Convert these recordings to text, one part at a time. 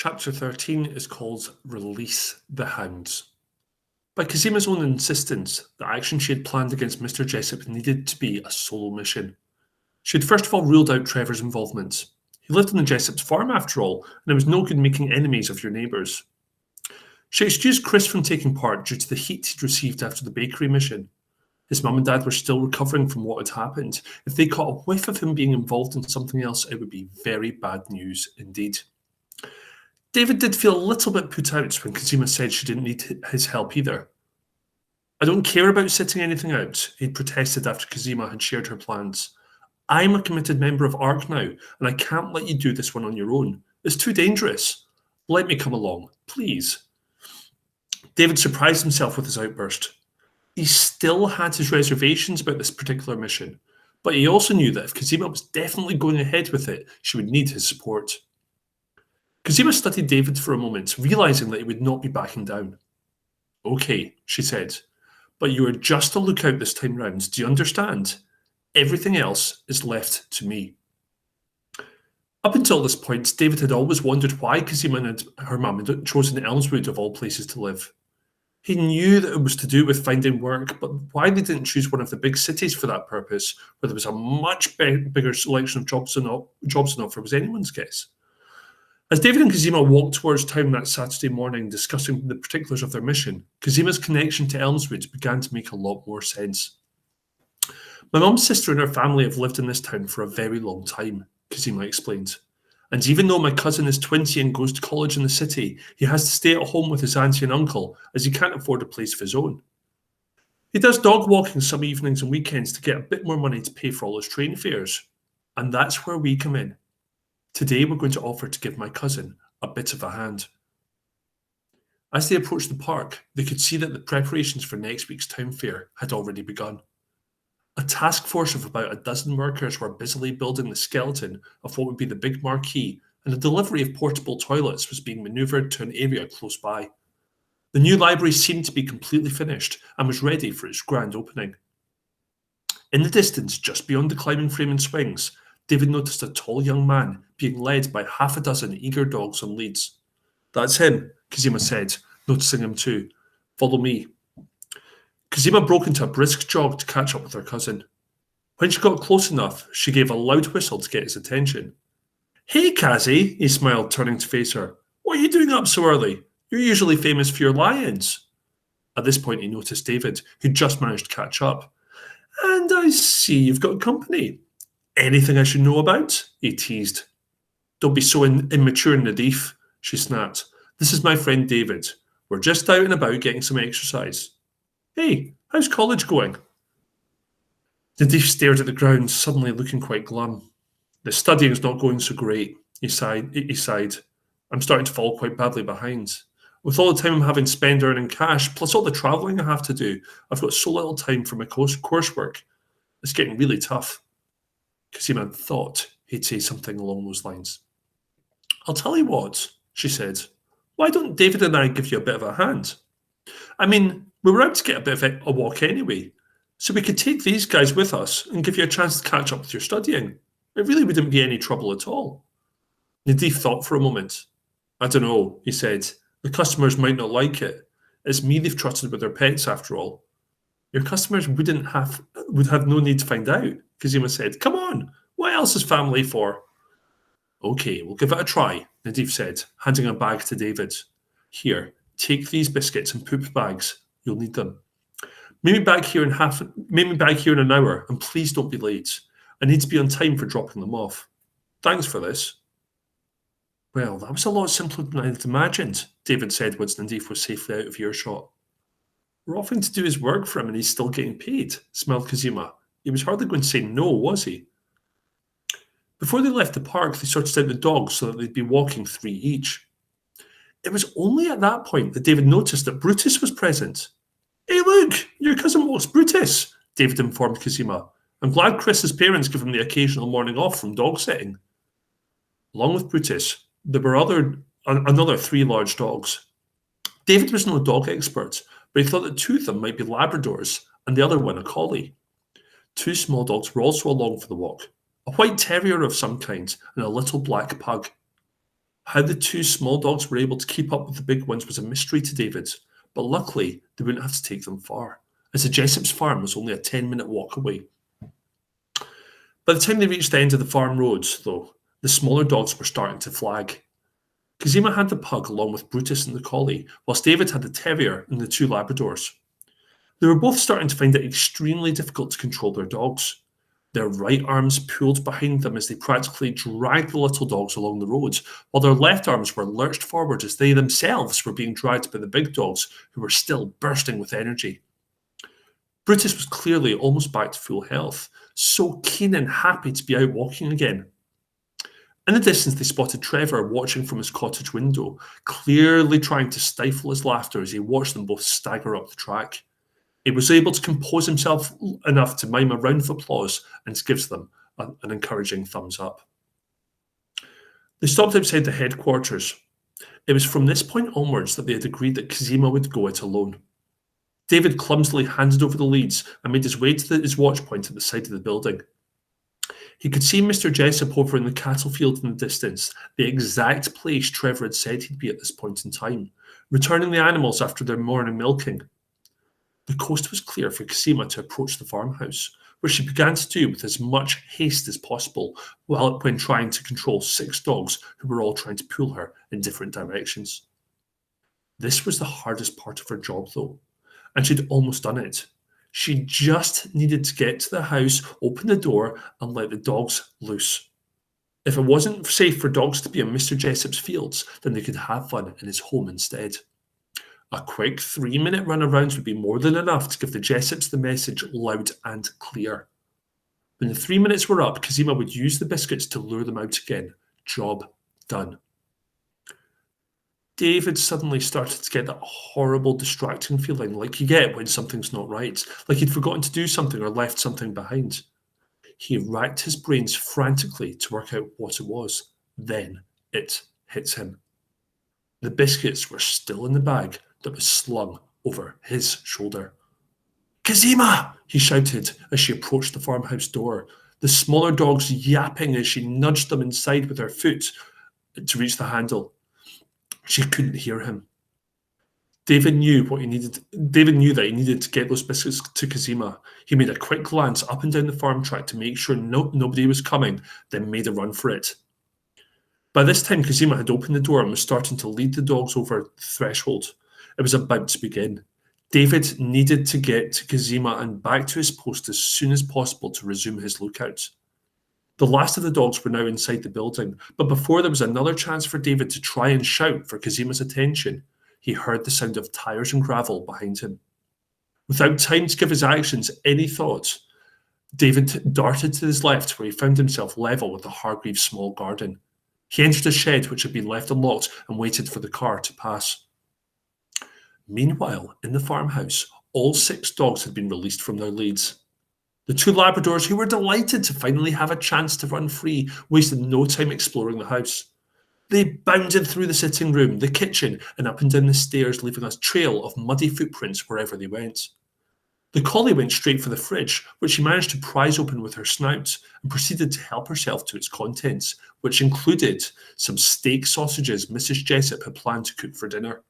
Chapter 13 is called Release the Hounds. By Kazima's own insistence, the action she had planned against Mr. Jessup needed to be a solo mission. She had first of all ruled out Trevor's involvement. He lived on the Jessup's farm after all, and it was no good making enemies of your neighbours. She excused Chris from taking part due to the heat he'd received after the bakery mission. His mum and dad were still recovering from what had happened. If they caught a whiff of him being involved in something else, it would be very bad news indeed. David did feel a little bit put out when Kazima said she didn't need his help either. I don't care about sitting anything out, he'd protested after Kazima had shared her plans. I'm a committed member of ARC now, and I can't let you do this one on your own. It's too dangerous. Let me come along, please. David surprised himself with his outburst. He still had his reservations about this particular mission, but he also knew that if Kazima was definitely going ahead with it, she would need his support. Kazima studied David for a moment, realising that he would not be backing down. Okay, she said, but you are just a lookout this time round, do you understand? Everything else is left to me. Up until this point, David had always wondered why Kazima and her mum had chosen Elmswood of all places to live. He knew that it was to do with finding work, but why they didn't choose one of the big cities for that purpose, where there was a much bigger selection of jobs on offer, was anyone's guess. As David and Kazima walked towards town that Saturday morning discussing the particulars of their mission, Kazima's connection to Elmswood began to make a lot more sense. My mum's sister and her family have lived in this town for a very long time, Kazima explained. And even though my cousin is 20 and goes to college in the city, he has to stay at home with his auntie and uncle as he can't afford a place of his own. He does dog walking some evenings and weekends to get a bit more money to pay for all his train fares. And that's where we come in. Today we're going to offer to give my cousin a bit of a hand. As they approached the park, they could see that the preparations for next week's town fair had already begun. A task force of about a dozen workers were busily building the skeleton of what would be the big marquee, and a delivery of portable toilets was being manoeuvred to an area close by. The new library seemed to be completely finished and was ready for its grand opening. In the distance, just beyond the climbing frame and swings, David noticed a tall young man being led by half a dozen eager dogs on leads. That's him, Kazima said, noticing him too. Follow me. Kazima broke into a brisk jog to catch up with her cousin. When she got close enough, she gave a loud whistle to get his attention. Hey, Kazi, he smiled, turning to face her. What are you doing up so early? You're usually famous for your lions. At this point, he noticed David, who'd just managed to catch up. And I see you've got company. Anything I should know about? He teased. Don't be so immature, Nadif, she snapped. This is my friend David. We're just out and about getting some exercise. Hey, how's college going? Nadif stared at the ground, suddenly looking quite glum. The studying's not going so great, he sighed. I'm starting to fall quite badly behind. With all the time I'm having to spend earning cash, plus all the travelling I have to do, I've got so little time for my coursework. It's getting really tough. Kazima thought he'd say something along those lines. I'll tell you what, she said. Why don't David and I give you a bit of a hand? I mean, we were out to get a bit of a walk anyway, so we could take these guys with us and give you a chance to catch up with your studying. It really wouldn't be any trouble at all. Nadif thought for a moment. I don't know, he said. The customers might not like it. It's me they've trusted with their pets after all. Your customers would have no need to find out, Kazima said. Come on, what else is family for? Okay, we'll give it a try, Nadif said, handing a bag to David. Here, take these biscuits and poop bags. You'll need them. Meet me back here in an hour, and please don't be late. I need to be on time for dropping them off. Thanks for this. Well, that was a lot simpler than I had imagined, David said once Nadif was safely out of earshot. We're offering to do his work for him and he's still getting paid, smiled Kazima. He was hardly going to say no, was he? Before they left the park, they sorted out the dogs so that they'd be walking 3 each. It was only at that point that David noticed that Brutus was present. Hey, look, your cousin walks Brutus, David informed Kazima. I'm glad Chris's parents give him the occasional morning off from dog sitting. Along with Brutus, there were another 3 large dogs. David was no dog expert, but he thought that 2 of them might be Labradors and the other one a collie. 2 small dogs were also along for the walk, a white terrier of some kind and a little black pug. How the two small dogs were able to keep up with the big ones was a mystery to David, but luckily they wouldn't have to take them far, as the Jessop's farm was only a 10-minute walk away. By the time they reached the end of the farm road, though, the smaller dogs were starting to flag. Kazima had the pug along with Brutus and the collie, whilst David had the terrier and the two Labradors. They were both starting to find it extremely difficult to control their dogs. Their right arms pulled behind them as they practically dragged the little dogs along the road, while their left arms were lurched forward as they themselves were being dragged by the big dogs, who were still bursting with energy. Brutus was clearly almost back to full health, so keen and happy to be out walking again. In the distance, they spotted Trevor watching from his cottage window, clearly trying to stifle his laughter as he watched them both stagger up the track. He was able to compose himself enough to mime a round of applause and gives them an encouraging thumbs up. They stopped outside the headquarters. It was from this point onwards that they had agreed that Kazima would go it alone. David clumsily handed over the leads and made his way to his watch point at the side of the building. He could see Mr. Jessop over in the cattle field in the distance, the exact place Trevor had said he'd be at this point in time, returning the animals after their morning milking. The coast was clear for Kazima to approach the farmhouse, which she began to do with as much haste as possible when trying to control 6 dogs who were all trying to pull her in different directions. This was the hardest part of her job, though, and she'd almost done it. She just needed to get to the house, open the door, and let the dogs loose. If it wasn't safe for dogs to be in Mr. Jessop's fields, then they could have fun in his home instead. A quick 3-minute run around would be more than enough to give the Jessops the message loud and clear. When the 3 minutes were up, Kazima would use the biscuits to lure them out again. Job done. David suddenly started to get that horrible, distracting feeling like you get when something's not right, like he'd forgotten to do something or left something behind. He racked his brains frantically to work out what it was. Then it hit him. The biscuits were still in the bag that was slung over his shoulder. "Kazima!" he shouted as she approached the farmhouse door, the smaller dogs yapping as she nudged them inside with her foot to reach the handle. She couldn't hear him. David knew that he needed to get those biscuits to Kazima. He made a quick glance up and down the farm track to make sure nobody was coming, then made a run for it. By this time, Kazima had opened the door and was starting to lead the dogs over the threshold. It was about to begin. David needed to get to Kazima and back to his post as soon as possible to resume his lookout. The last of the dogs were now inside the building, but before there was another chance for David to try and shout for Kazima's attention, he heard the sound of tires and gravel behind him. Without time to give his actions any thought, David darted to his left where he found himself level with the Hargreaves' small garden. He entered a shed which had been left unlocked and waited for the car to pass. Meanwhile, in the farmhouse, all 6 dogs had been released from their leads. The 2 Labradors, who were delighted to finally have a chance to run free, wasted no time exploring the house. They bounded through the sitting room, the kitchen, and up and down the stairs, leaving a trail of muddy footprints wherever they went. The collie went straight for the fridge, which she managed to prise open with her snout, and proceeded to help herself to its contents, which included some steak sausages Mrs. Jessop had planned to cook for dinner.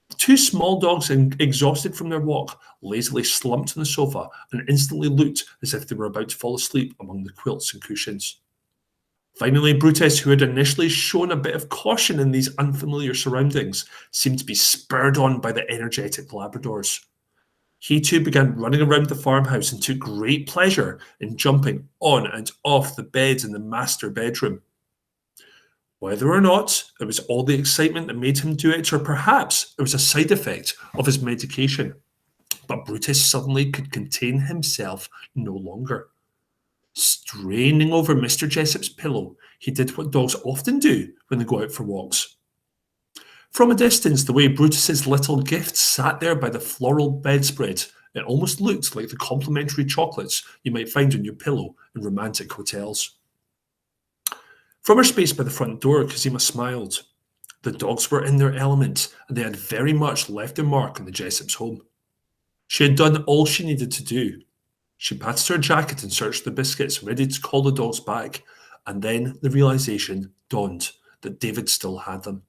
The 2 small dogs, exhausted from their walk, lazily slumped on the sofa and instantly looked as if they were about to fall asleep among the quilts and cushions. Finally, Brutus, who had initially shown a bit of caution in these unfamiliar surroundings, seemed to be spurred on by the energetic Labradors. He too began running around the farmhouse and took great pleasure in jumping on and off the beds in the master bedroom. Whether or not it was all the excitement that made him do it, or perhaps it was a side effect of his medication, but Brutus suddenly could contain himself no longer. Straining over Mr. Jessop's pillow, he did what dogs often do when they go out for walks. From a distance, the way Brutus's little gift sat there by the floral bedspread, it almost looked like the complimentary chocolates you might find on your pillow in romantic hotels. From her space by the front door, Kazima smiled. The dogs were in their element, and they had very much left their mark on the Jessop's home. She had done all she needed to do. She patted her jacket and searched the biscuits, ready to call the dogs back, and then the realization dawned that David still had them.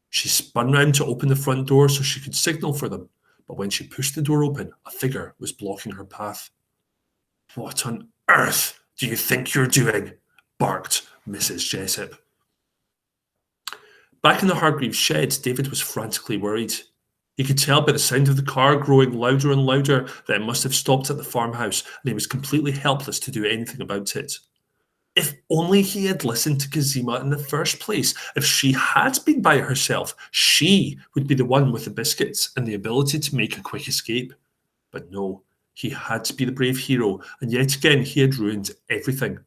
She spun round to open the front door so she could signal for them, but when she pushed the door open, a figure was blocking her path. "What on earth do you think you're doing?" barked Mrs. Jessup. Back in the Hargreaves shed, David was frantically worried. He could tell by the sound of the car growing louder and louder that it must have stopped at the farmhouse, and he was completely helpless to do anything about it. If only he had listened to Kazima in the first place. If she had been by herself, she would be the one with the biscuits and the ability to make a quick escape. But no, he had to be the brave hero, and yet again he had ruined everything.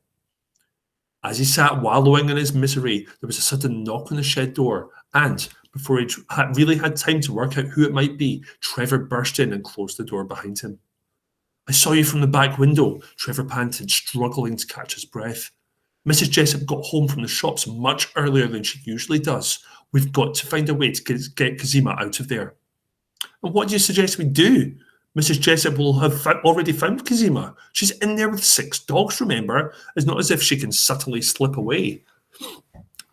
As he sat wallowing in his misery, there was a sudden knock on the shed door, and before he really had time to work out who it might be, Trevor burst in and closed the door behind him. "I saw you from the back window," Trevor panted, struggling to catch his breath. "Mrs. Jessup got home from the shops much earlier than she usually does. We've got to find a way to get Kazima out of there." "And what do you suggest we do? Mrs. Jessup will have already found Kazima. She's in there with 6 dogs, remember? It's not as if she can subtly slip away."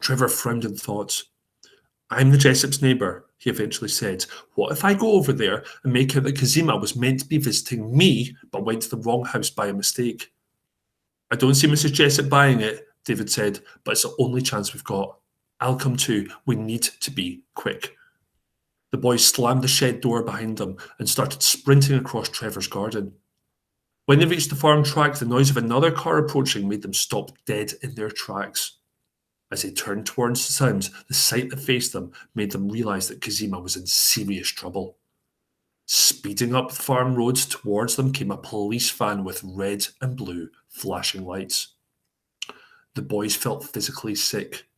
Trevor frowned in thought. "I'm the Jessup's neighbour," he eventually said. "What if I go over there and make out that Kazima was meant to be visiting me, but went to the wrong house by a mistake?" "I don't see Mrs. Jessup buying it," David said, "but it's the only chance we've got. I'll come too. We need to be quick." The boys slammed the shed door behind them and started sprinting across Trevor's garden. When they reached the farm track, the noise of another car approaching made them stop dead in their tracks. As they turned towards the sounds, the sight that faced them made them realise that Kazima was in serious trouble. Speeding up the farm road towards them came a police van with red and blue flashing lights. The boys felt physically sick.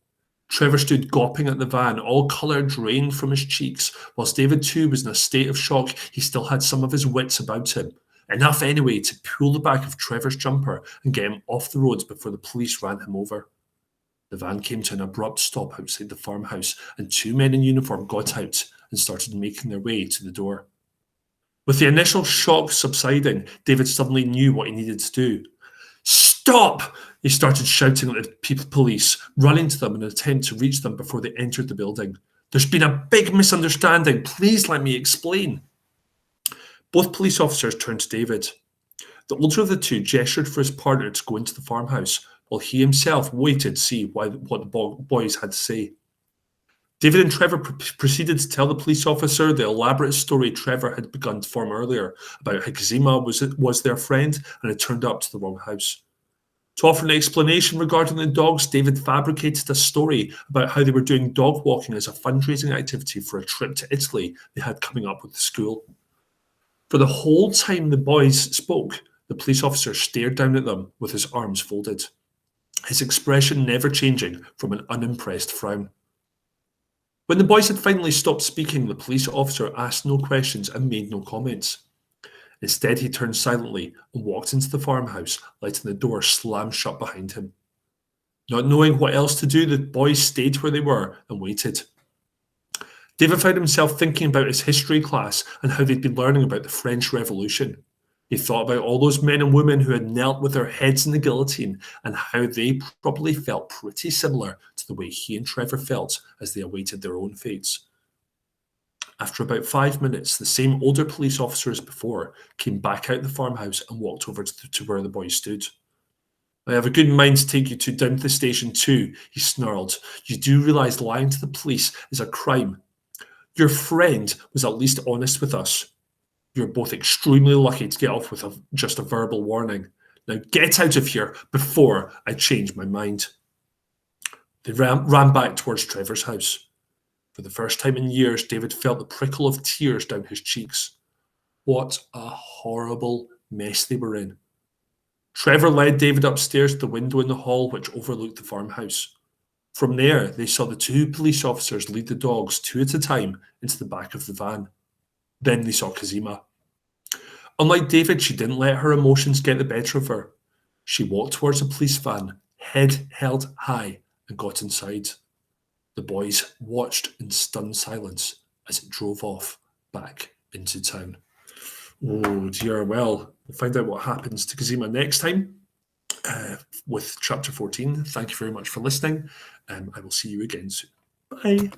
Trevor stood gawping at the van, all colour drained from his cheeks. Whilst David too was in a state of shock, he still had some of his wits about him. Enough anyway to pull the back of Trevor's jumper and get him off the roads before the police ran him over. The van came to an abrupt stop outside the farmhouse, and 2 men in uniform got out and started making their way to the door. With the initial shock subsiding, David suddenly knew what he needed to do. "Stop!" he started shouting at the police, running to them in an attempt to reach them before they entered the building. "There's been a big misunderstanding. Please let me explain." Both police officers turned to David. The older of the two gestured for his partner to go into the farmhouse, while he himself waited to see what the boys had to say. David and Trevor proceeded to tell the police officer the elaborate story Trevor had begun to form earlier about how Kazima was their friend and had turned up to the wrong house. To offer an explanation regarding the dogs, David fabricated a story about how they were doing dog walking as a fundraising activity for a trip to Italy they had coming up with the school. For the whole time the boys spoke, the police officer stared down at them with his arms folded, his expression never changing from an unimpressed frown. When the boys had finally stopped speaking, the police officer asked no questions and made no comments. Instead, he turned silently and walked into the farmhouse, letting the door slam shut behind him. Not knowing what else to do, the boys stayed where they were and waited. David found himself thinking about his history class and how they'd been learning about the French Revolution. He thought about all those men and women who had knelt with their heads in the guillotine and how they probably felt pretty similar to the way he and Trevor felt as they awaited their own fates. After about 5 minutes, the same older police officer as before came back out the farmhouse and walked over to where the boys stood. "I have a good mind to take you down to the station too," he snarled. "You do realise lying to the police is a crime. Your friend was at least honest with us. You're both extremely lucky to get off with just a verbal warning. Now get out of here before I change my mind." They ran back towards Trevor's house. For the first time in years, David felt the prickle of tears down his cheeks. What a horrible mess they were in. Trevor led David upstairs to the window in the hall which overlooked the farmhouse. From there, they saw the 2 police officers lead the dogs 2 at a time into the back of the van. Then they saw Kazima. Unlike David, she didn't let her emotions get the better of her. She walked towards the police van, head held high, and got inside. The boys watched in stunned silence as it drove off back into town. Oh dear, well, we'll find out what happens to Kazima next time with chapter 14. Thank you very much for listening. I will see you again soon. Bye.